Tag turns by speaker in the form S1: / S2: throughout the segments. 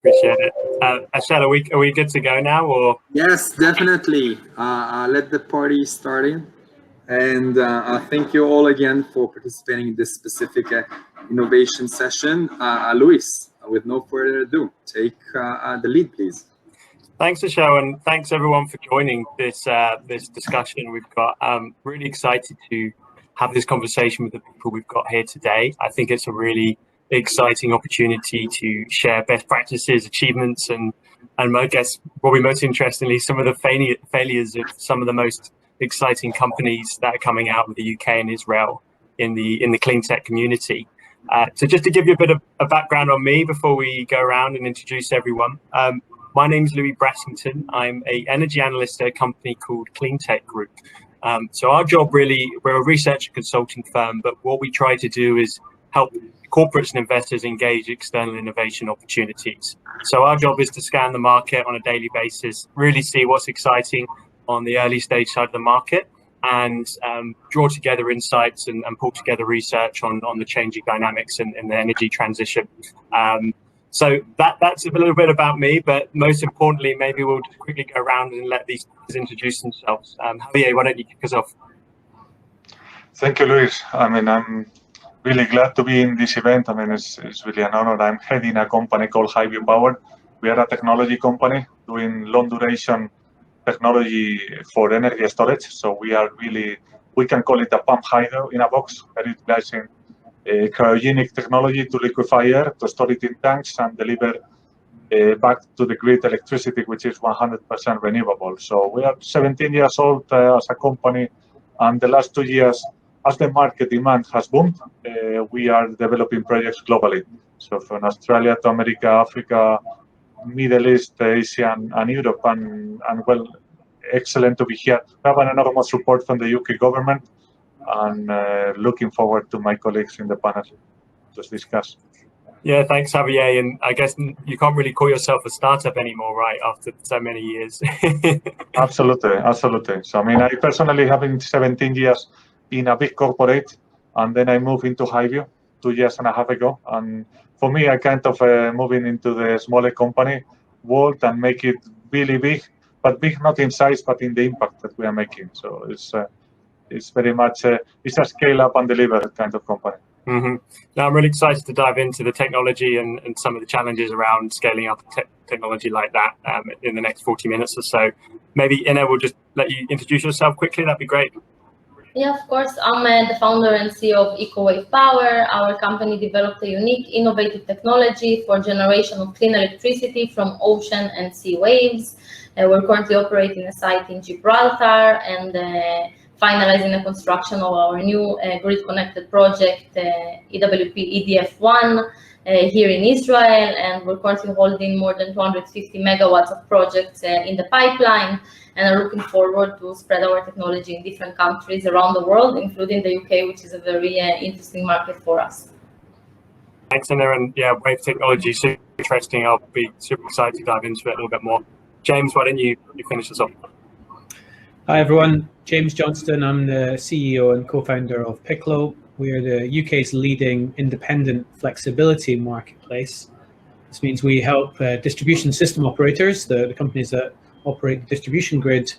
S1: Appreciate it. Ashleigh, are we good to go now, or?
S2: Yes, definitely. Let the party start in. And thank you all again for participating in this specific innovation session. Luis, with no further ado, take the lead, please.
S1: Thanks, Ashleigh, and thanks everyone for joining this discussion. We've got really excited to have this conversation with the people we've got here today. I think it's a really exciting opportunity to share best practices, achievements, and I guess probably most interestingly, some of the failures of some of the most exciting companies that are coming out of the UK and Israel in the clean tech community. So just to give you a bit of a background on me before we go around and introduce everyone. My name's Louis Brassington. I'm an energy analyst at a company called Clean Tech Group. So our job really, we're a research and consulting firm, but what we try to do is help corporates and investors engage external innovation opportunities. So our job is to scan the market on a daily basis, really see what's exciting on the early stage side of the market, and draw together insights and pull together research on the changing dynamics in the energy transition. So that's a little bit about me, but most importantly, maybe we'll just quickly go around and let these introduce themselves. Javier, why don't you kick us off?
S3: Thank you, Luis. I mean, I'm really glad to be in this event. I mean, it's really an honor. I'm heading a company called Highview Power. We are a technology company doing long duration technology for energy storage. So we can call it a pump hydro in a box, utilizing cryogenic technology to liquefy air, to store it in tanks and deliver back to the grid electricity, which is 100% renewable. So we are 17 years old as a company, and the last 2 years, as the market demand has boomed, we are developing projects globally. So from Australia to America, Africa, Middle East, Asia, and Europe, and well, excellent to be here. We have an enormous support from the UK government, and looking forward to my colleagues in the panel to discuss.
S1: Yeah, thanks, Javier. And I guess you can't really call yourself a startup anymore, right, after so many years?
S3: Absolutely, absolutely. So, I mean, I personally have been 17 years in a big corporate, and then I moved into Highview 2.5 years ago. And for me, I kind of moving into the smaller company world and make it really big, but big not in size, but in the impact that we are making. So it's very much it's a scale up and deliver kind of company.
S1: Mm-hmm. Now I'm really excited to dive into the technology and some of the challenges around scaling up technology like that in the next 40 minutes or so. Maybe Ina, we'll just let you introduce yourself quickly. That'd be great.
S4: Yeah, of course. I'm the founder and CEO of EcoWave Power. Our company developed a unique, innovative technology for generation of clean electricity from ocean and sea waves. We're currently operating a site in Gibraltar and finalizing the construction of our new grid-connected project, EWP EDF1, here in Israel. And we're currently holding more than 250 megawatts of projects in the pipeline, and are looking forward to spread our technology in different countries around the world, including the UK, which is a very interesting market for us.
S1: Thanks, Ina. And yeah, wave technology is super interesting. I'll be super excited to dive into it a little bit more. James, why don't you finish us off?
S5: Hi, everyone. James Johnston. I'm the CEO and co-founder of Piccolo. We are the UK's leading independent flexibility marketplace. This means we help distribution system operators, the companies that operate the distribution grid,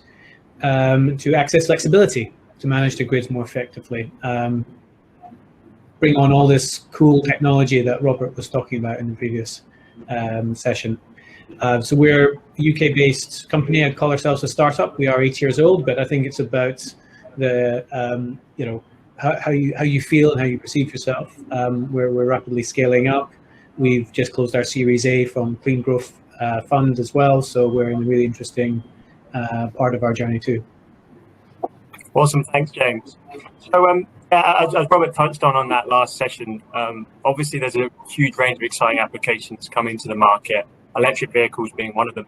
S5: to access flexibility, to manage the grids more effectively. Bring on all this cool technology that Robert was talking about in the previous session. So we're a UK-based company. I call ourselves a startup. We are 8 years old, but I think it's about the how you feel and how you perceive yourself. We're rapidly scaling up. We've just closed our Series A from Clean Growth Fund as well, so we're in a really interesting part of our journey too.
S1: Awesome, thanks, James. So as Robert touched on that last session, obviously there's a huge range of exciting applications coming to the market, electric vehicles being one of them.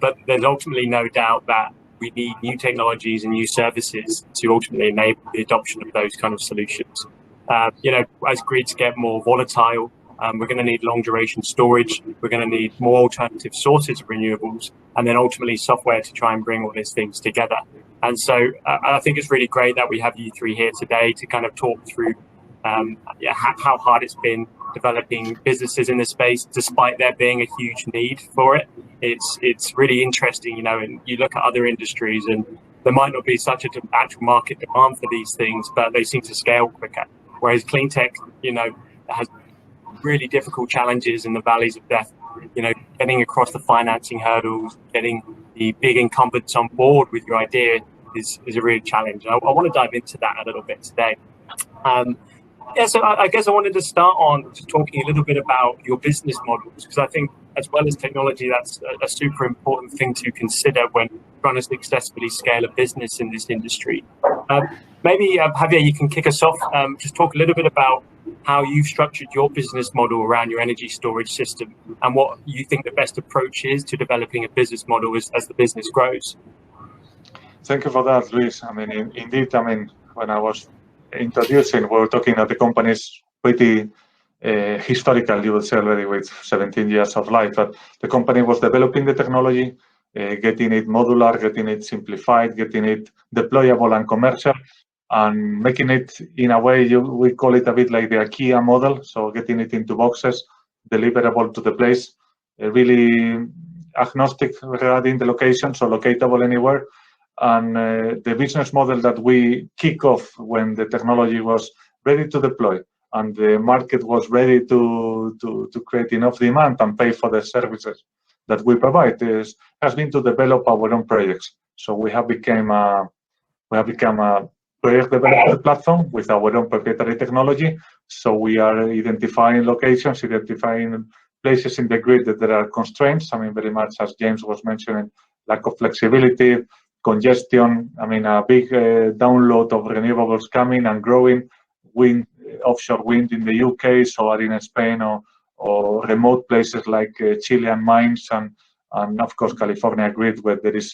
S1: But there's ultimately no doubt that we need new technologies and new services to ultimately enable the adoption of those kind of solutions. As grids get more volatile, we're going to need long duration storage. We're going to need more alternative sources of renewables, and then ultimately software to try and bring all these things together. And so I think it's really great that we have you three here today to kind of talk through how hard it's been developing businesses in this space, despite there being a huge need for it. It's really interesting, and you look at other industries and there might not be such an actual market demand for these things, but they seem to scale quicker. Whereas clean tech, has really difficult challenges in the valleys of death, getting across the financing hurdles, getting the big incumbents on board with your idea is a real challenge. I want to dive into that a little bit today. So I guess I wanted to start on just talking a little bit about your business models, because I think as well as technology, that's a super important thing to consider when trying to successfully scale a business in this industry. Maybe, Javier, you can kick us off. Just talk a little bit about how you've structured your business model around your energy storage system and what you think the best approach is to developing a business model as the business grows.
S3: Thank you for that, Luis. Indeed, when I was introducing, we were talking that the company is pretty historical, you would say, already with 17 years of life. But the company was developing the technology, getting it modular, getting it simplified, getting it deployable and commercial, and making it in a way, we call it a bit like the IKEA model. So getting it into boxes, deliverable to the place, really agnostic regarding the location, so locatable anywhere. And the business model that we kick off when the technology was ready to deploy and the market was ready to create enough demand and pay for the services that we provide has been to develop our own projects. So we have become a project development platform with our own proprietary technology. So we are identifying locations, identifying places in the grid that there are constraints. Very much as James was mentioning, lack of flexibility, congestion, a big download of renewables coming and growing, offshore wind in the UK, solar in Spain, or remote places like Chilean mines and of course California grid, where there is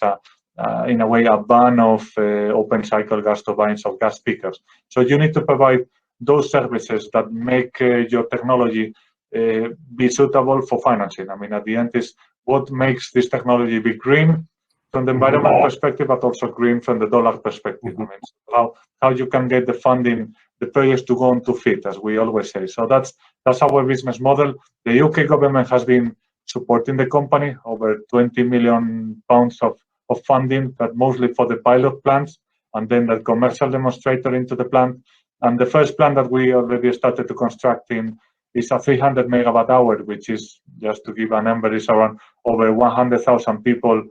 S3: in a way a ban of open cycle gas turbines of gas peakers. So you need to provide those services that make your technology be suitable for financing. At the end is what makes this technology be green from the environment perspective, but also green from the dollar perspective. How you can get the funding, the projects to go on to fit, as we always say. So that's our business model. The UK government has been supporting the company, over £20 million of funding, but mostly for the pilot plants, and then the commercial demonstrator into the plant. And the first plant that we already started to construct in is a 300 megawatt hour, which is, just to give a number, is around over 100,000 people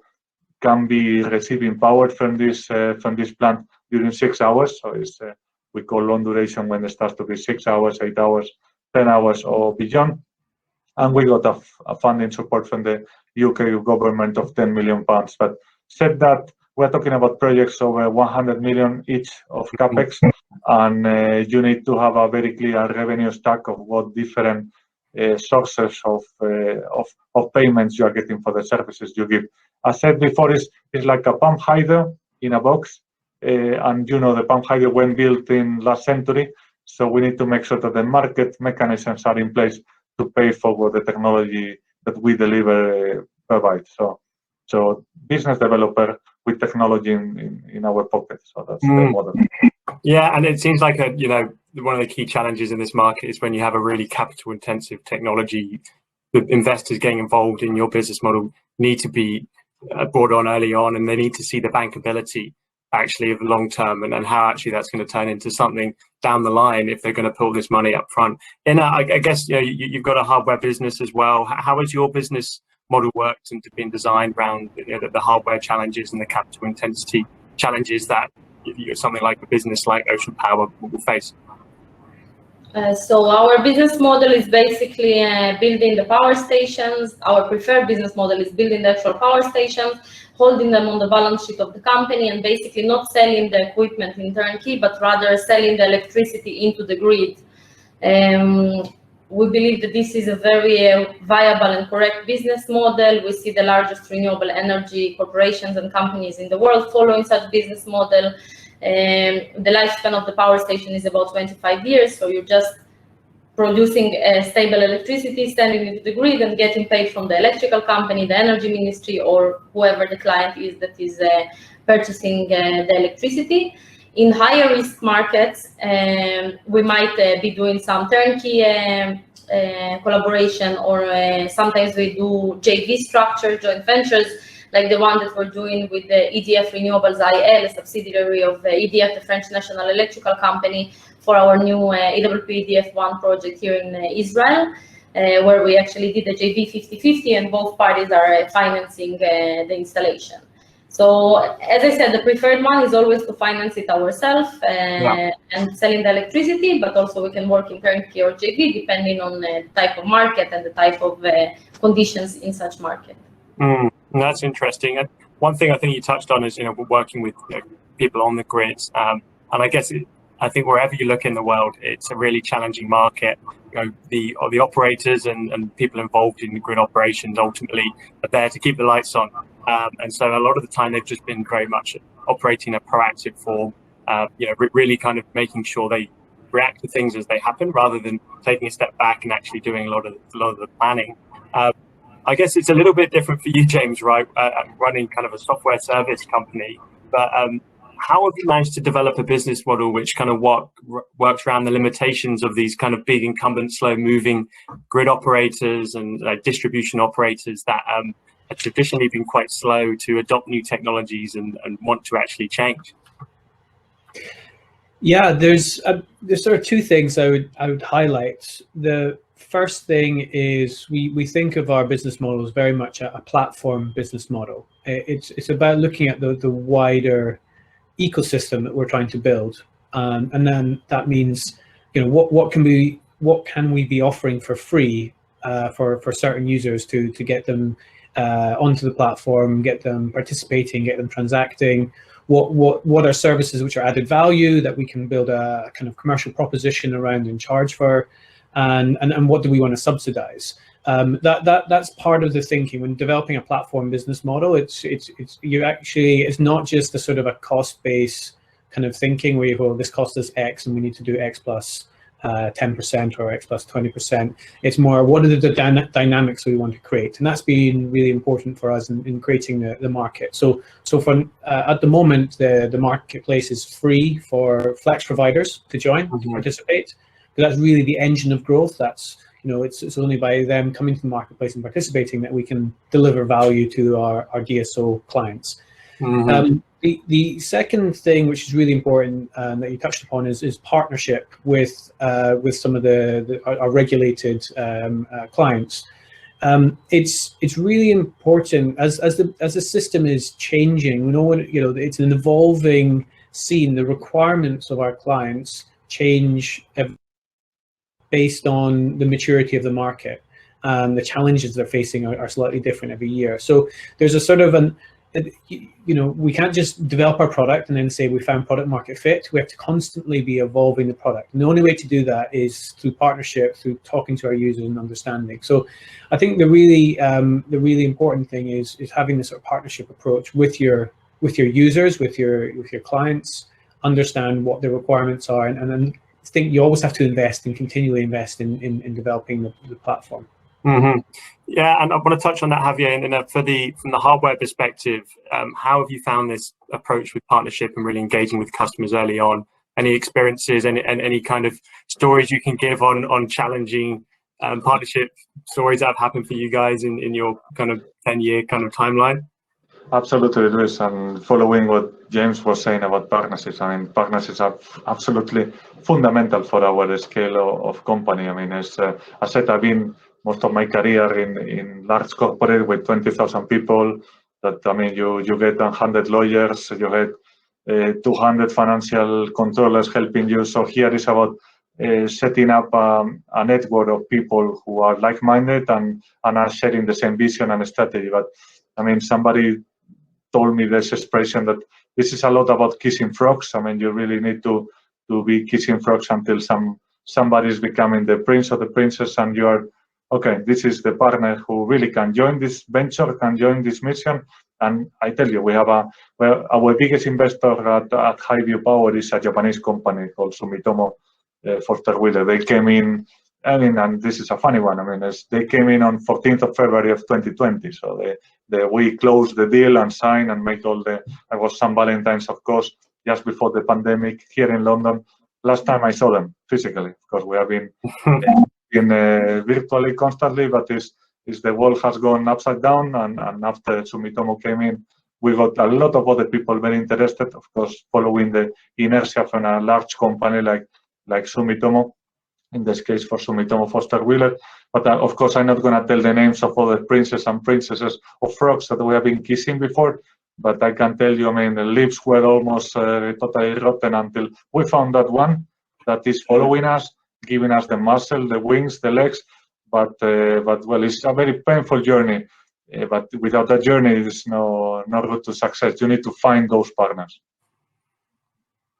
S3: can be receiving power from this plant during 6 hours. So it's we call long duration when it starts to be 6 hours, 8 hours, 10 hours or beyond. And we got a funding support from the UK government of £10 million. But said that, we're talking about projects over 100 million each of capex, and you need to have a very clear revenue stack of what different sources of payments you are getting for the services you give. As said before, it's like a pump hydro in a box, and the pump hydro when built in last century. So we need to make sure that the market mechanisms are in place to pay for what the technology that we deliver provides. So business developer with technology in our pocket. So that's the model.
S1: Yeah, and it seems like one of the key challenges in this market is when you have a really capital-intensive technology, the investors getting involved in your business model need to be brought on early on, and they need to see the bankability actually of the long term and how actually that's going to turn into something down the line if they're going to pull this money up front. And I guess you've got a hardware business as well. How has your business model worked and been designed around the hardware challenges and the capital intensity challenges that something like a business like Ocean Power will face?
S4: So our business model is basically building the power stations. Our preferred business model is building the actual power stations, holding them on the balance sheet of the company, and basically not selling the equipment in turnkey, but rather selling the electricity into the grid. We believe that this is a very viable and correct business model. We see the largest renewable energy corporations and companies in the world following such business model. The lifespan of the power station is about 25 years, so you're just producing stable electricity, sending it to the grid, and getting paid from the electrical company, the energy ministry, or whoever the client is that is purchasing the electricity. In higher risk markets, we might be doing some turnkey collaboration, or sometimes we do JV structure, joint ventures, like the one that we're doing with the EDF Renewables IL, a subsidiary of EDF, the French national electrical company, for our new EWP EDF1 project here in Israel, where we actually did a JV 50-50, and both parties are financing the installation. So, as I said, the preferred one is always to finance it ourselves and selling the electricity, but also we can work in turnkey or JV depending on the type of market and the type of conditions in such market.
S1: That's interesting. And one thing I think you touched on is, working with people on the grids. And I guess I think wherever you look in the world, it's a really challenging market. The operators and people involved in the grid operations ultimately are there to keep the lights on. And so a lot of the time they've just been very much operating a proactive form, really kind of making sure they react to things as they happen rather than taking a step back and actually doing a lot of the planning. I guess it's a little bit different for you, James, right? Running kind of a software service company, but how have you managed to develop a business model which kind of works around the limitations of these kind of big incumbent, slow-moving grid operators and distribution operators that have traditionally been quite slow to adopt new technologies and want to actually change?
S5: Yeah, there's sort of two things I would highlight. The first thing is we think of our business model as very much a platform business model. It's about looking at the wider ecosystem that we're trying to build, and then that means what can we be offering for free for certain users to get them onto the platform, get them participating, get them transacting. What are services which are added value that we can build a kind of commercial proposition around and charge for, and what do we want to subsidize? That's part of the thinking when developing a platform business model. It's not just a sort of a cost base kind of thinking where you go, this cost us X and we need to do X plus 10% or X plus 20%. It's more, what are the dynamics we want to create? And that's been really important for us in creating the market. So for at the moment, the marketplace is free for flex providers to join, to participate. But that's really the engine of growth. That's, it's only by them coming to the marketplace and participating that we can deliver value to our DSO clients. The second thing, which is really important that you touched upon, is partnership with some of our regulated clients. It's really important as the system is changing. It's an evolving scene. The requirements of our clients change based on the maturity of the market. The challenges they're facing are slightly different every year. So there's a sort of we can't just develop our product and then say we found product market fit. We have to constantly be evolving the product. And the only way to do that is through partnership, through talking to our users and understanding. So I think the really important thing is having this sort of partnership approach with your users, with your clients, understand what their requirements are, and then think you always have to invest and continually invest in developing the platform.
S1: Yeah, and I want to touch on that, Javier. And from the hardware perspective, how have you found this approach with partnership and really engaging with customers early on? Any experiences and any kind of stories you can give on challenging partnership stories that have happened for you guys in your kind of 10-year kind of timeline?
S3: Absolutely, Luis. And following what James was saying about partnerships, I mean, partnerships are absolutely fundamental for our scale of company. I mean, as I said, I've been most of my career in large corporate with 20,000 people. That, I mean, you get 100 lawyers, you get 200 financial controllers helping you. So here is about setting up a network of people who are like-minded and are sharing the same vision and strategy. But I mean, somebody told me this expression that this is a lot about kissing frogs. I mean, you really need to be kissing frogs until somebody is becoming the prince or the princess, and you are, okay, this is the partner who really can join this venture, can join this mission. And I tell you, we have our biggest investor at Highview Power is a Japanese company called Sumitomo Foster Wheeler. They came in, and this is a funny one. I mean, they came in on 14th of February of 2020. So we closed the deal and signed and made there was some Valentine's, of course, just before the pandemic here in London. Last time I saw them physically, because we have been in virtually constantly, but is the world has gone upside down, and after Sumitomo came in, we got a lot of other people very interested, of course, following the inertia from a large company like Sumitomo, in this case for Sumitomo Foster Wheeler. But of course, I'm not going to tell the names of other princes and princesses of frogs that we have been kissing before, but I can tell you, I mean, the lips were almost totally rotten until we found that one that is following us, giving us the muscle, the wings, the legs, but well, it's a very painful journey. But without that journey, it's no route to success. You need to find those partners.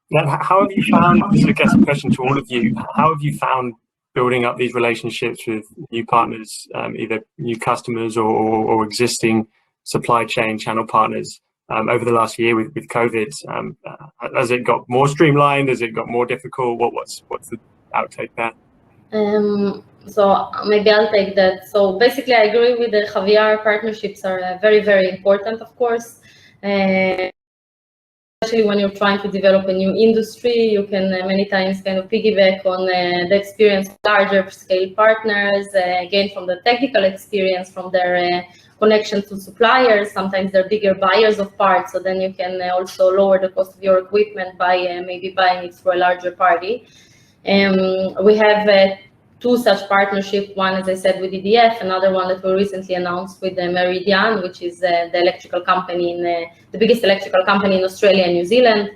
S1: Now, how have you found, this is I guess a question to all of you, how have you found building up these relationships with new partners, either new customers or existing supply chain channel partners over the last year with COVID? Has it got more streamlined? Has it got more difficult? What's the outtake there?
S4: So maybe I'll take that. So basically, I agree with the Javier. Partnerships are very, very important, of course. Especially when you're trying to develop a new industry, you can many times kind of piggyback on the experience of larger scale partners, gain from the technical experience, from their connection to suppliers. Sometimes they're bigger buyers of parts, so then you can also lower the cost of your equipment by maybe buying it through a larger party. We have two such partnerships. One, as I said, with EDF, another one that we recently announced with Meridian, which is the electrical company, the biggest electrical company in Australia and New Zealand.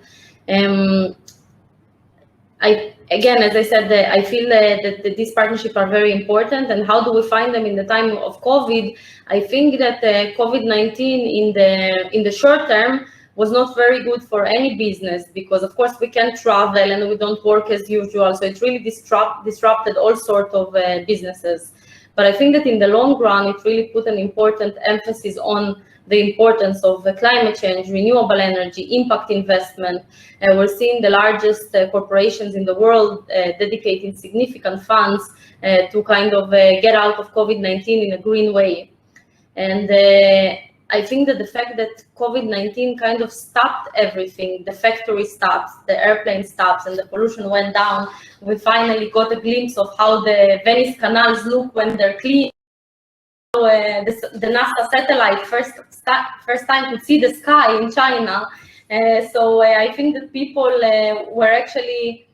S4: Again, as I said, I feel that these partnerships are very important. And how do we find them in the time of COVID? I think that COVID-19 in the short term was not very good for any business, because of course we can't travel and we don't work as usual. So it really disrupted all sorts of businesses. But I think that in the long run, it really put an important emphasis on the importance of climate change, renewable energy, impact investment. We're seeing the largest corporations in the world dedicating significant funds to kind of get out of COVID-19 in a green way. And I think that the fact that COVID-19 kind of stopped everything, the factory stops, the airplane stops, and the pollution went down, we finally got a glimpse of how the Venice canals look when they're clean. The NASA satellite first time to see the sky in China. So I think that people were actually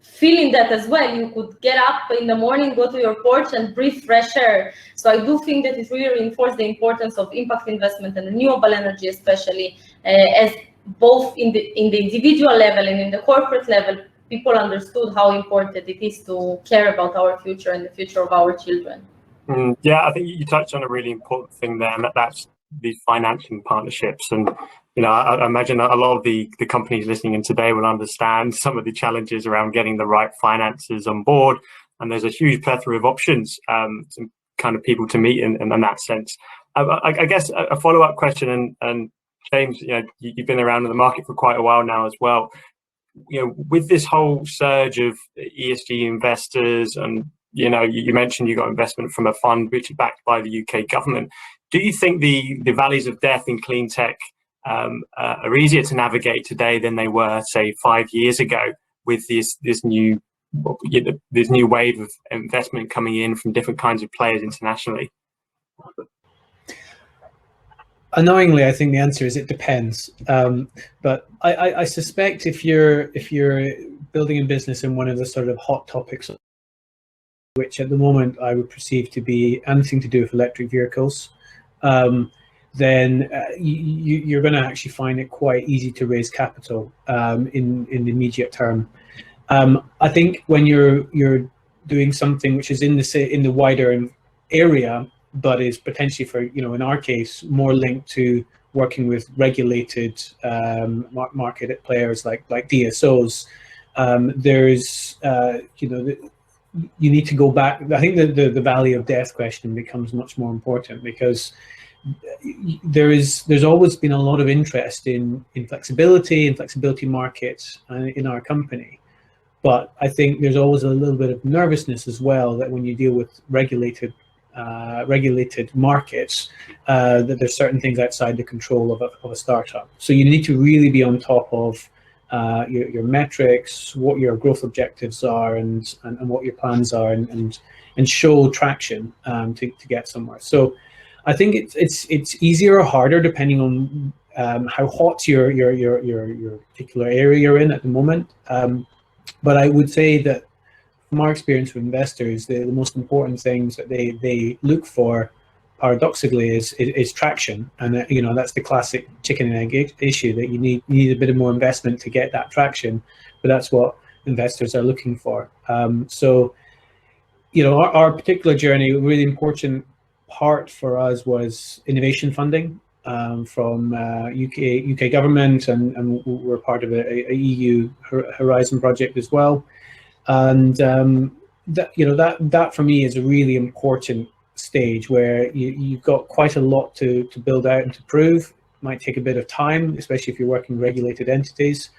S4: feeling that as well. You could get up in the morning, go to your porch and breathe fresh air. So I do think that it really reinforced the importance of impact investment and renewable energy, especially as both in the individual level and in the corporate level, people understood how important it is to care about our future and the future of our children.
S1: Yeah, I think you touched on a really important thing there, and that's these financing partnerships. And I imagine a lot of the companies listening in today will understand some of the challenges around getting the right finances on board. And there's a huge plethora of options to kind of people to meet in that sense. I guess a follow-up question, and James, you've been around in the market for quite a while now as well. With this whole surge of ESG investors, and you mentioned you got investment from a fund which is backed by the UK government. Do you think the valleys of death in clean tech are easier to navigate today than they were, say, 5 years ago, with this new wave of investment coming in from different kinds of players internationally?
S5: Annoyingly, I think the answer is it depends. But I suspect if you're building a business in one of the sort of hot topics, which at the moment I would perceive to be anything to do with electric vehicles, then you're going to actually find it quite easy to raise capital in the immediate term. I think when you're doing something which is in the wider area, but is potentially, for in our case, more linked to working with regulated market players like DSOs, there's you need to go back. I think the valley of death question becomes much more important, because there's always been a lot of interest in flexibility markets in our company. But I think there's always a little bit of nervousness as well, that when you deal with regulated markets, that there's certain things outside the control of a startup. So you need to really be on top of your metrics, what your growth objectives are, and what your plans are, and and show traction to get somewhere. So I think it's easier or harder depending on how hot your particular area you're in at the moment. But I would say that from our experience with investors, the most important things that they look for, paradoxically, is traction, and that's the classic chicken and egg issue, that you need a bit of more investment to get that traction, but that's what investors are looking for. So our particular journey, a really important part for us was innovation funding from UK government, and we're part of a EU Horizon project as well. And that for me is a really important stage where you've got quite a lot to build out and to prove. It might take a bit of time, especially if you're working with regulated entities.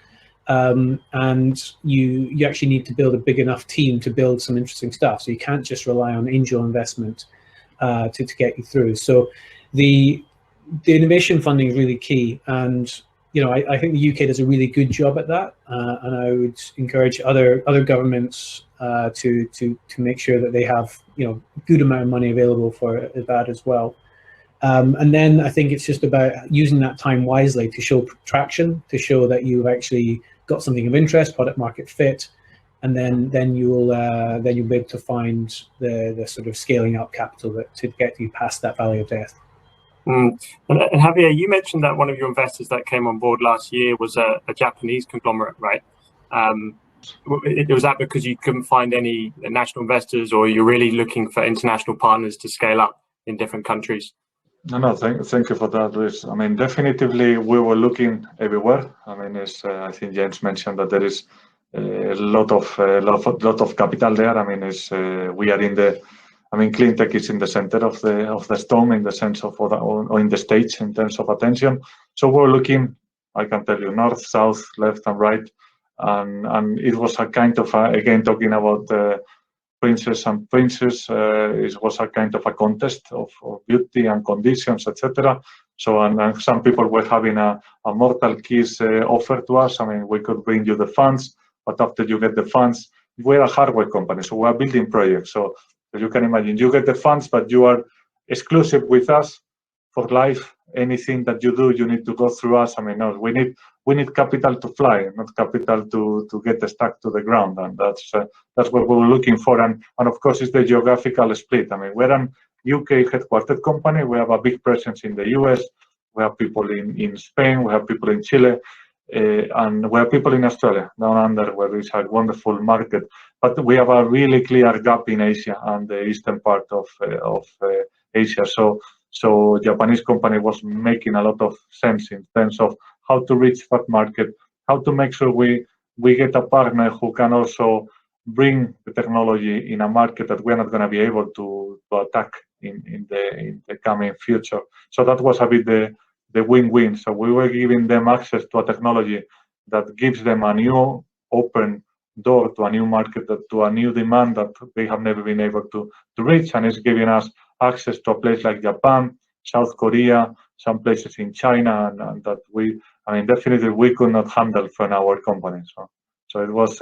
S5: And you actually need to build a big enough team to build some interesting stuff. So you can't just rely on angel investment to get you through. So the innovation funding is really key, and I think the UK does a really good job at that, and I would encourage other governments to make sure that they have a good amount of money available for that as well. And then I think it's just about using that time wisely to show traction, to show that you've actually got something of interest, product market fit, and then you'll be able to find the sort of scaling up capital to get you past that valley of death.
S1: And Javier, you mentioned that one of your investors that came on board last year was a Japanese conglomerate, right? Was that because you couldn't find any national investors, or you're really looking for international partners to scale up in different countries?
S3: No, thank you for that, Luis. I mean, definitively we were looking everywhere. I mean, as I think James mentioned, that there is a lot of capital there. I mean, we are in the. I mean, clean tech is in the center of the storm, in the sense of, or in the stage in terms of attention. So we're looking, I can tell you, north, south, left, and right, and it was a kind of again, talking about princes and princes. It was a kind of a contest of beauty and conditions, etc. So and some people were having a mortal kiss offer to us. I mean, we could bring you the funds, but after you get the funds, we're a hardware company, so we're building projects. So you can imagine, you get the funds, but you are exclusive with us for life. Anything that you do, you need to go through us. I mean, no, we need capital to fly, not capital to get stuck to the ground, and that's what we were looking for. And of course, it's the geographical split. I mean, we're an UK headquartered company. We have a big presence in the US. We have people in Spain. We have people in Chile. And we have people in Australia, down under, where it's a wonderful market. But we have a really clear gap in Asia and the eastern part of Asia. So Japanese company was making a lot of sense in terms of how to reach that market, how to make sure we get a partner who can also bring the technology in a market that we're not going to be able to attack in the coming future. So that was a bit the win-win. So we were giving them access to a technology that gives them a new open door to a new market, to a new demand that they have never been able to reach, and it's giving us access to a place like Japan, South Korea, some places in China, and that definitely we could not handle from our company. So it was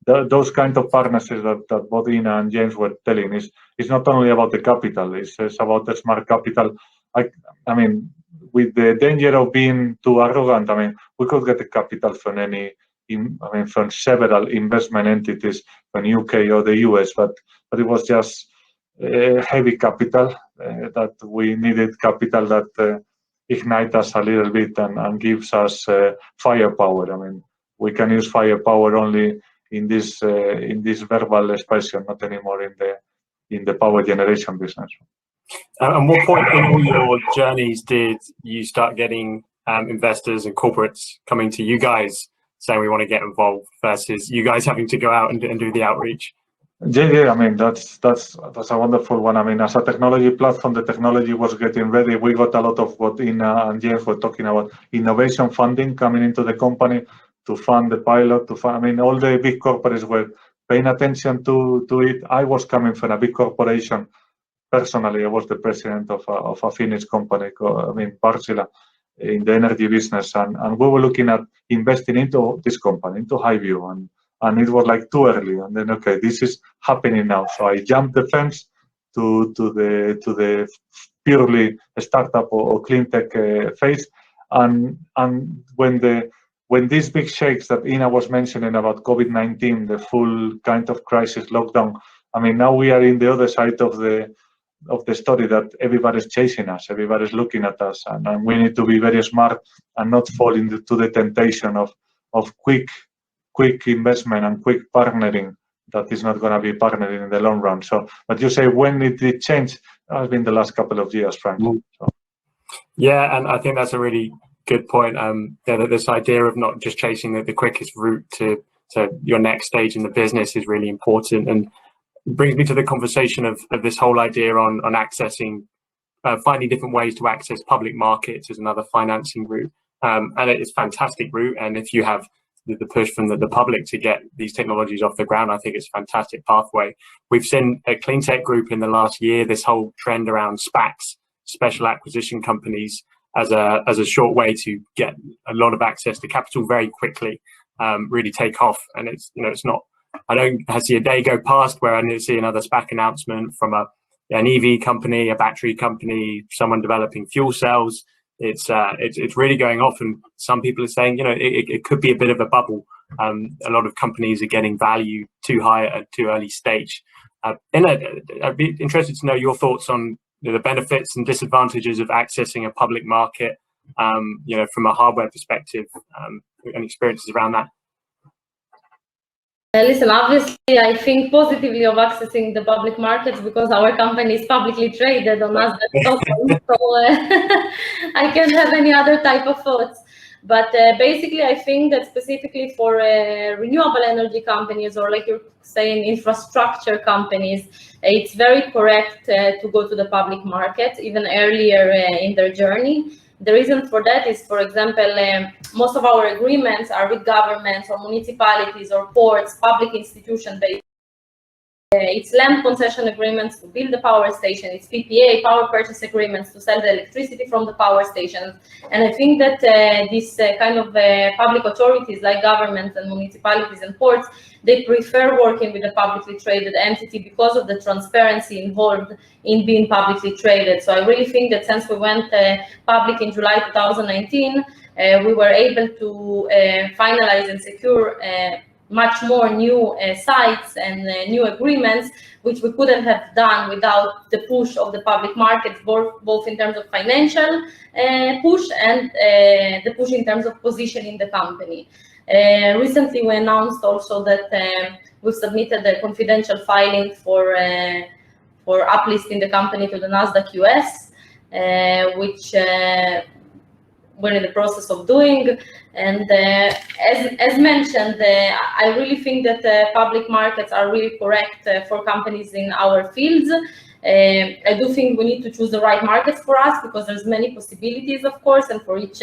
S3: those kind of partnerships that both Ina and James were telling. It's not only about the capital, it's about the smart capital. I mean, with the danger of being too arrogant, I mean, we could get the capital from from several investment entities from UK or the US, but it was just heavy capital that we needed, capital that ignite us a little bit and gives us firepower. I mean, we can use firepower only in this verbal expression, not anymore in the power generation business.
S1: And what point in all your journeys did you start getting investors and corporates coming to you guys saying we want to get involved, versus you guys having to go out and do the outreach?
S3: Yeah. I mean, that's a wonderful one. I mean, as a technology platform, the technology was getting ready. We got a lot of what Ina and James were talking about, innovation funding coming into the company to fund the pilot. I mean, all the big corporates were paying attention to it. I was coming from a big corporation. Personally, I was the president of a Finnish company, Wärtsilä, in the energy business, and we were looking at investing into this company, into Highview, and it was like too early. And then, okay, this is happening now. So I jumped the fence to the purely startup or clean tech phase. And when these big shakes that Ina was mentioning about COVID-19, the full kind of crisis lockdown, I mean, now we are in the other side of the story, that everybody's chasing us, everybody's looking at us, and we need to be very smart and not fall into the temptation of quick investment and quick partnering that is not going to be partnering in the long run. So, but you say when it did change, it has been the last couple of years, frankly. So.
S1: Yeah, and I think that's a really good point. This idea of not just chasing the quickest route to your next stage in the business is really important, and brings me to the conversation of this whole idea on accessing, finding different ways to access public markets as another financing route. And it's a fantastic route. And if you have the push from the public to get these technologies off the ground, I think it's a fantastic pathway. We've seen a clean tech group in the last year, this whole trend around SPACs, special acquisition companies, as a short way to get a lot of access to capital very quickly, really take off. And it's not, I don't see a day go past where I didn't see another SPAC announcement from an EV company, a battery company, someone developing fuel cells. It's really going off, and some people are saying, it could be a bit of a bubble. A lot of companies are getting value too high at too early stage. I'd be interested to know your thoughts on the benefits and disadvantages of accessing a public market, from a hardware perspective, and experiences around that.
S4: Listen, obviously, I think positively of accessing the public markets because our company is publicly traded on Nasdaq Stockholm, so I can't have any other type of thoughts. But basically, I think that specifically for renewable energy companies, or like you're saying, infrastructure companies, it's very correct to go to the public market even earlier in their journey. The reason for that is, for example, most of our agreements are with governments or municipalities or ports, public institutions. It's land concession agreements to build the power station. It's PPA, power purchase agreements to sell the electricity from the power stations. And I think that these kind of public authorities like governments and municipalities and ports, they prefer working with a publicly traded entity because of the transparency involved in being publicly traded. So I really think that since we went public in July 2019, we were able to finalize and secure much more new sites and new agreements, which we couldn't have done without the push of the public markets, both in terms of financial push and the push in terms of positioning the company. Recently, we announced also that we've submitted a confidential filing for uplisting the company to the Nasdaq US, which we're in the process of doing. And as mentioned, I really think that public markets are really correct for companies in our fields. I do think we need to choose the right markets for us because there's many possibilities, of course, and for each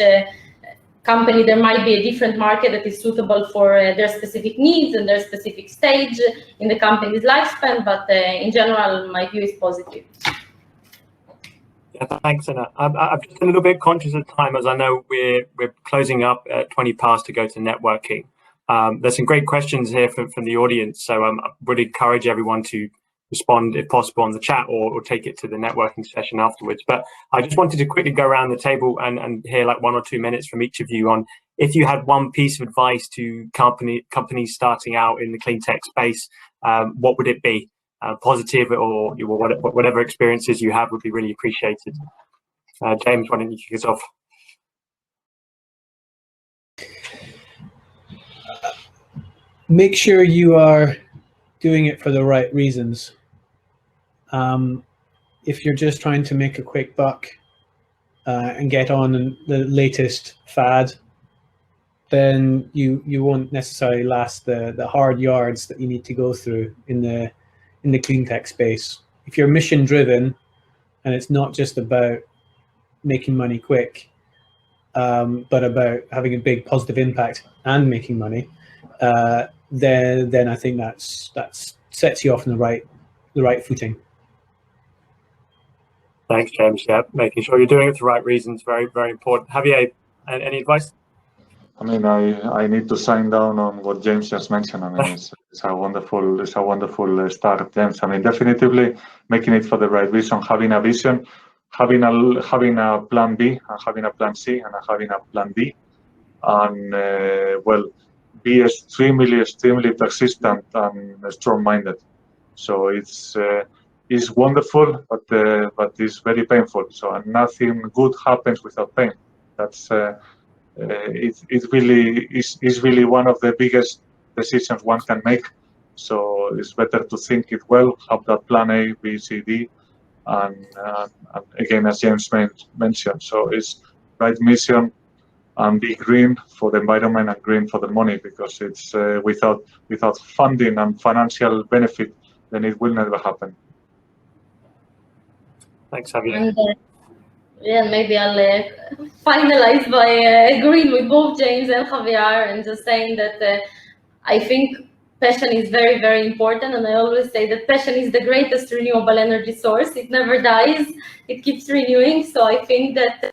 S4: company there might be a different market that is suitable for their specific needs and their specific stage in the company's lifespan, but in general, my view is positive.
S1: Yeah, thanks, Anna. I'm just a little bit conscious of time, as I know we're closing up at 20 past to go to networking. There's some great questions here from the audience, so I would encourage everyone to respond, if possible, on the chat or take it to the networking session afterwards. But I just wanted to quickly go around the table and hear like 1 or 2 minutes from each of you on if you had one piece of advice to companies starting out in the clean tech space, what would it be? Positive or whatever experiences you have would be really appreciated. James, why don't you kick us off?
S5: Make sure you are doing it for the right reasons. If you're just trying to make a quick buck and get on the latest fad, then you won't necessarily last the hard yards that you need to go through in the clean tech space. If you're mission driven and it's not just about making money quick, but about having a big positive impact and making money, then I think that sets you off on the right footing.
S1: Thanks, James. Yeah, making sure you're doing it for the right reasons, very, very important. Javier, any advice?
S3: I mean, I need to sign down on what James just mentioned. I mean, it's a wonderful start, James. I mean, definitively making it for the right reason, having a vision, having a plan B, and having a plan C, and having a plan D, and well, be extremely persistent and strong-minded. So it's wonderful, but it's very painful. So nothing good happens without pain. That's it really is really one of the biggest decisions one can make. So it's better to think it well, have that plan A, B, C, D, and again, as James mentioned, so it's right mission and be green for the environment and green for the money, because it's without funding and financial benefit, then it will never happen.
S1: Thanks, Javier.
S4: And yeah, maybe I'll finalize by agreeing with both James and Javier and just saying that I think passion is very, very important. And I always say that passion is the greatest renewable energy source. It never dies. It keeps renewing. So I think that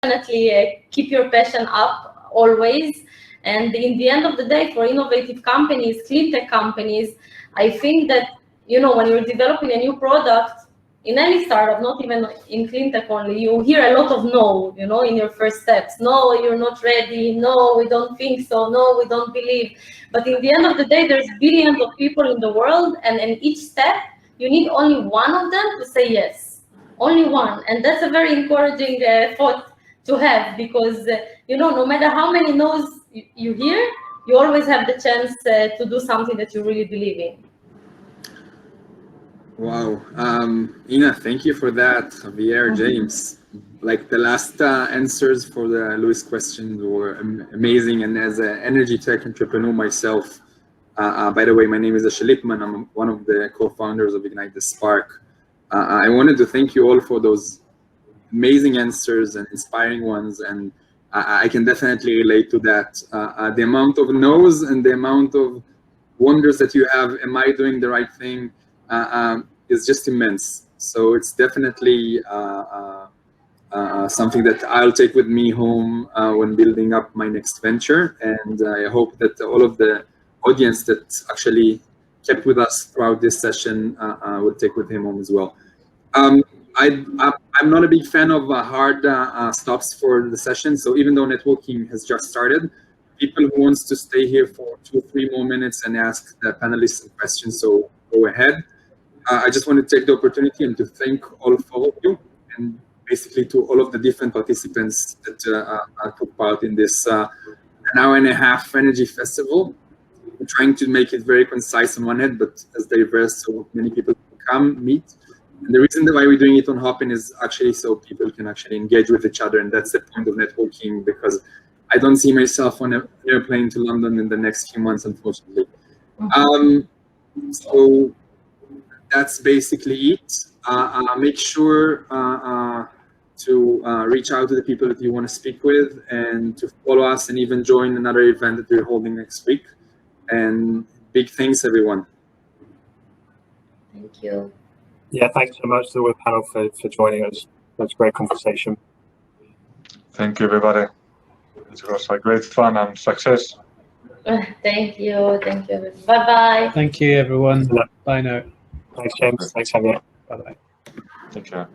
S4: definitely keep your passion up always. And in the end of the day, for innovative companies, clean tech companies, I think that, you know, when you're developing a new product, in any startup, not even in clean tech only, you hear a lot of no, you know, in your first steps. No, you're not ready. No, we don't think so. No, we don't believe. But in the end of the day, there's billions of people in the world, and in each step, you need only one of them to say yes. Only one. And that's a very encouraging thought to have, because, you know, no matter how many no's you hear, you always have the chance to do something that you really believe in.
S2: Wow. Ina, thank you for that. Javier, James, like the last answers for the Luis questions were amazing. And as an energy tech entrepreneur myself, by the way, my name is Ashleigh. I'm one of the co-founders of Ignite the Spark. I wanted to thank you all for those amazing answers and inspiring ones. And I can definitely relate to that. The amount of no's and the amount of wonders that you have, am I doing the right thing, is just immense. So it's definitely something that I'll take with me home when building up my next venture. And I hope that all of the audience that actually kept with us throughout this session will take with him home as well. I'm not a big fan of hard stops for the session. So even though networking has just started, people who wants to stay here for 2 or 3 more minutes and ask the panelists some questions, so go ahead. I just want to take the opportunity and to thank all 4 of you, and basically to all of the different participants that took part in this an hour and a half energy festival. We're trying to make it very concise on one hand, but as diverse so many people can come, meet. And the reason why we're doing it on Hopin is actually so people can actually engage with each other, and that's the point of networking, because I don't see myself on an airplane to London in the next few months, unfortunately. So that's basically it. Make sure to reach out to the people that you want to speak with, and to follow us, and even join another event that we're holding next week. And big thanks, everyone.
S4: Thank you.
S1: Yeah, thanks so much to the panel for joining us. That's a great conversation.
S3: Thank you, everybody. It was a great fun and success.
S4: Thank you. Thank you. Bye-bye.
S5: Thank you, everyone. Bye now.
S1: Thanks, James. Thanks, Javier.
S5: Bye-bye.
S3: Take care.